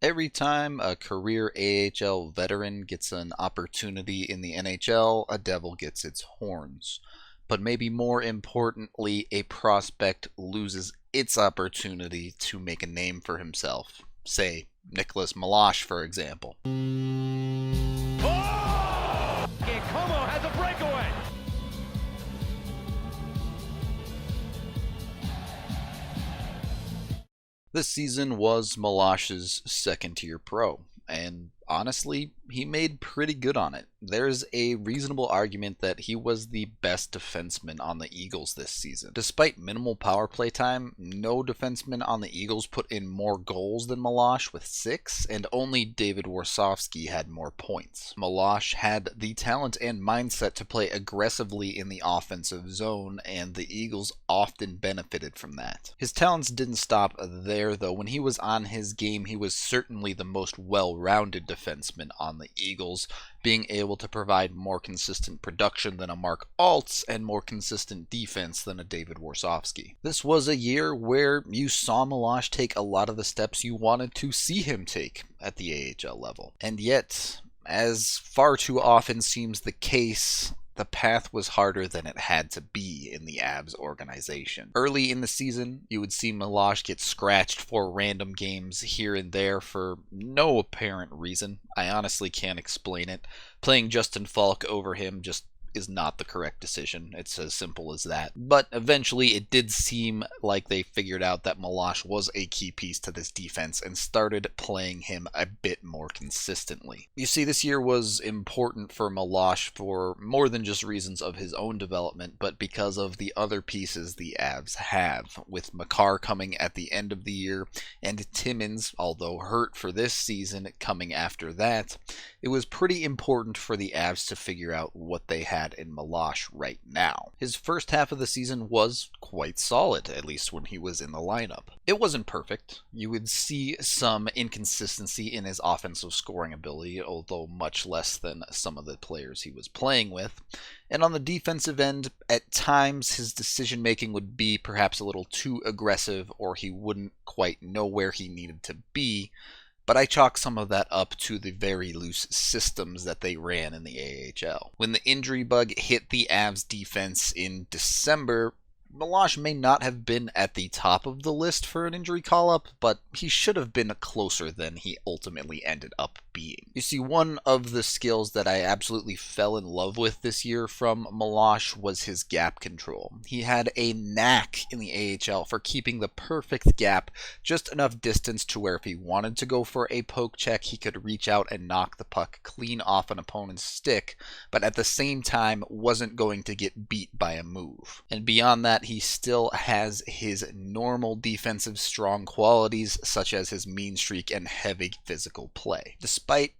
Every time a career AHL veteran gets an opportunity in the NHL, a devil gets its horns. But maybe more importantly, a prospect loses its opportunity to make a name for himself. Say, Nicolas Meloche, for example. Oh! Como has a breakaway. This season was Meloche's second-year pro, and honestly, he made pretty good on it. There's a reasonable argument that he was the best defenseman on the Eagles this season. Despite minimal power play time, no defenseman on the Eagles put in more goals than Meloche with 6, and only David Warsofsky had more points. Meloche had the talent and mindset to play aggressively in the offensive zone, and the Eagles often benefited from that. His talents didn't stop there, though. When he was on his game, he was certainly the most well-rounded defenseman on the Eagles, being able to provide more consistent production than a Marc Alts and more consistent defense than a David Warsofsky. This was a year where you saw Meloche take a lot of the steps you wanted to see him take at the AHL level. And yet, as far too often seems the case, the path was harder than it had to be in the Avs organization. Early in the season, you would see Meloche get scratched for random games here and there for no apparent reason. I honestly can't explain it. Playing Justin Falk over him just is not the correct decision. It's as simple as that. But eventually it did seem like they figured out that Meloche was a key piece to this defense and started playing him a bit more consistently. You see, this year was important for Meloche for more than just reasons of his own development, but because of the other pieces the Avs have, with Makar coming at the end of the year and Timmins, although hurt for this season, coming after that. It was pretty important for the Avs to figure out what they had in Meloche right now. His first half of the season was quite solid, at least when he was in the lineup. It wasn't perfect. You would see some inconsistency in his offensive scoring ability, although much less than some of the players he was playing with. And on the defensive end, at times his decision-making would be perhaps a little too aggressive, or he wouldn't quite know where he needed to be. But I chalk some of that up to the very loose systems that they ran in the AHL. When the injury bug hit the Avs defense in December, Meloche may not have been at the top of the list for an injury call-up, but he should have been closer than he ultimately ended up being. You see, one of the skills that I absolutely fell in love with this year from Meloche was his gap control. He had a knack in the AHL for keeping the perfect gap, just enough distance to where if he wanted to go for a poke check, he could reach out and knock the puck clean off an opponent's stick, but at the same time wasn't going to get beat by a move. And beyond that, he still has his normal defensive strong qualities, such as his mean streak and heavy physical play. Despite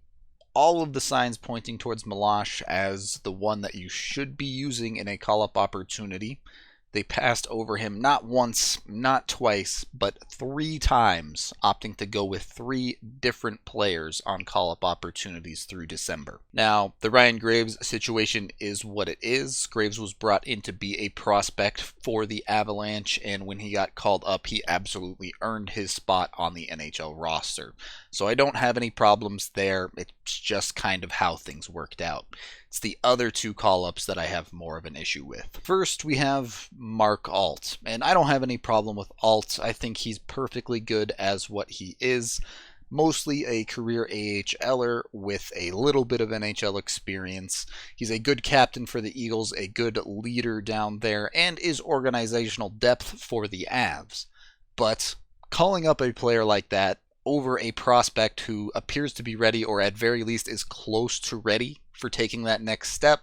all of the signs pointing towards Meloche as the one that you should be using in a call-up opportunity, they passed over him not once, not twice, but 3 times, opting to go with 3 different players on call-up opportunities through December. Now, the Ryan Graves situation is what it is. Graves was brought in to be a prospect for the Avalanche, and when he got called up, he absolutely earned his spot on the NHL roster. So I don't have any problems there. It's just kind of how things worked out. It's the other 2 call-ups that I have more of an issue with. First, we have Marc Alts, and I don't have any problem with Alts. I think he's perfectly good as what he is. Mostly a career AHLer with a little bit of NHL experience. He's a good captain for the Eagles, a good leader down there, and is organizational depth for the Avs. But calling up a player like that over a prospect who appears to be ready, or at very least is close to ready for taking that next step,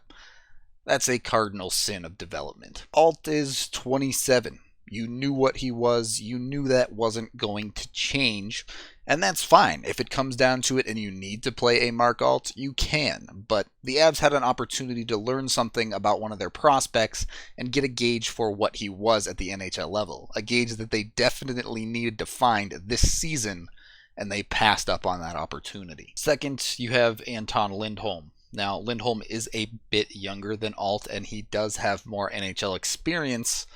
that's a cardinal sin of development. Alt is 27. You knew what he was. You knew that wasn't going to change. And that's fine. If it comes down to it and you need to play a Marc Alt, you can. But the Avs had an opportunity to learn something about one of their prospects and get a gauge for what he was at the NHL level. A gauge that they definitely needed to find this season, and they passed up on that opportunity. Second, you have Anton Lindhome. Now, Lindhome is a bit younger than Alt, and he does have more NHL experience,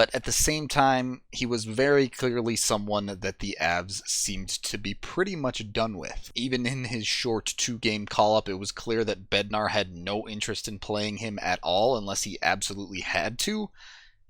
But at the same time, he was very clearly someone that the Avs seemed to be pretty much done with. Even in his short 2-game call-up, it was clear that Bednar had no interest in playing him at all unless he absolutely had to,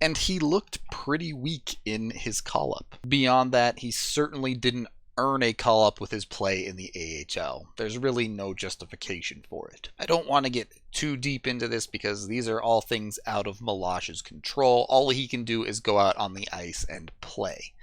and he looked pretty weak in his call-up. Beyond that, he certainly didn't earn a call-up with his play in the AHL. There's really no justification for it. I don't want to get too deep into this because these are all things out of Meloche's control. All he can do is go out on the ice and play.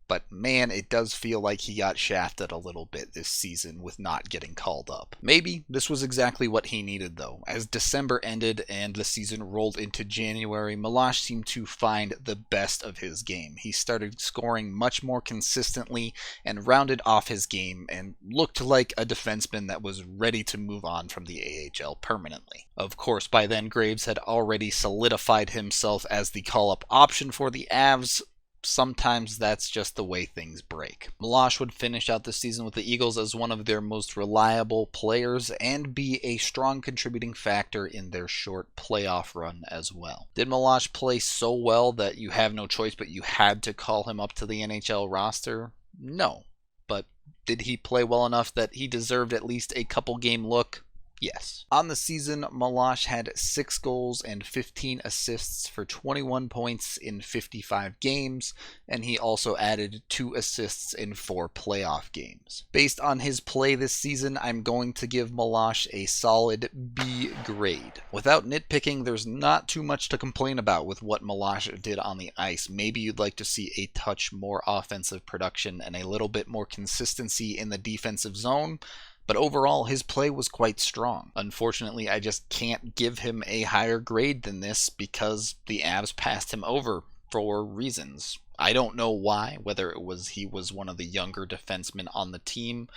But man, it does feel like he got shafted a little bit this season with not getting called up. Maybe this was exactly what he needed though. As December ended and the season rolled into January, Meloche seemed to find the best of his game. He started scoring much more consistently and rounded off his game and looked like a defenseman that was ready to move on from the AHL permanently. Of course, by then Graves had already solidified himself as the call-up option for the Avs. Sometimes that's just the way things break. Meloche would finish out the season with the Eagles as one of their most reliable players and be a strong contributing factor in their short playoff run as well. Did Meloche play so well that you have no choice but you had to call him up to the NHL roster? No. But did he play well enough that he deserved at least a couple game look? Yes. On the season, Meloche had 6 goals and 15 assists for 21 points in 55 games, and he also added 2 assists in 4 playoff games. Based on his play this season, I'm going to give Meloche a solid B grade. Without nitpicking, there's not too much to complain about with what Meloche did on the ice. Maybe you'd like to see a touch more offensive production and a little bit more consistency in the defensive zone, but overall, his play was quite strong. Unfortunately, I just can't give him a higher grade than this because the Avs passed him over for reasons. I don't know why, whether it was he was one of the younger defensemen on the team,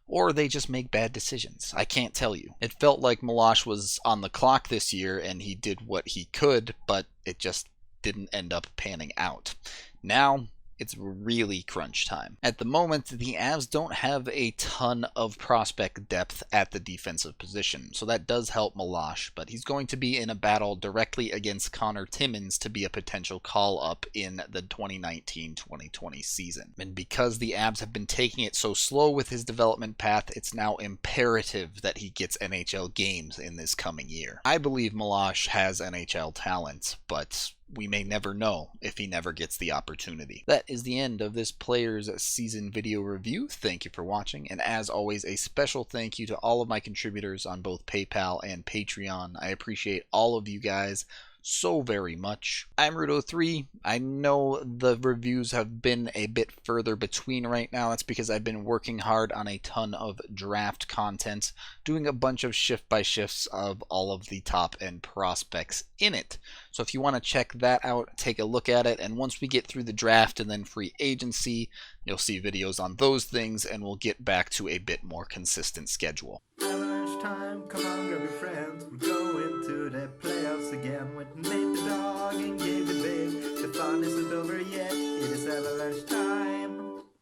or they just make bad decisions. I can't tell you. It felt like Meloche was on the clock this year and he did what he could, but it just didn't end up panning out. Now, it's really crunch time. At the moment, the Avs don't have a ton of prospect depth at the defensive position, so that does help Meloche, but he's going to be in a battle directly against Connor Timmins to be a potential call-up in the 2019-2020 season. And because the Avs have been taking it so slow with his development path, it's now imperative that he gets NHL games in this coming year. I believe Meloche has NHL talent, but we may never know if he never gets the opportunity. That is the end of this player's season video review. Thank you for watching, and as always, a special thank you to all of my contributors on both PayPal and Patreon. I appreciate all of you guys so very much. I'm Rudo3. I know the reviews have been a bit further between right now. It's because I've been working hard on a ton of draft content, doing a bunch of shift by shifts of all of the top end prospects in it. So if you want to check that out, take a look at it, and once we get through the draft and then free agency, you'll see videos on those things, and we'll get back to a bit more consistent schedule. Avalanche time, come on, grab your friends. We're going to the playoffs again with Nick.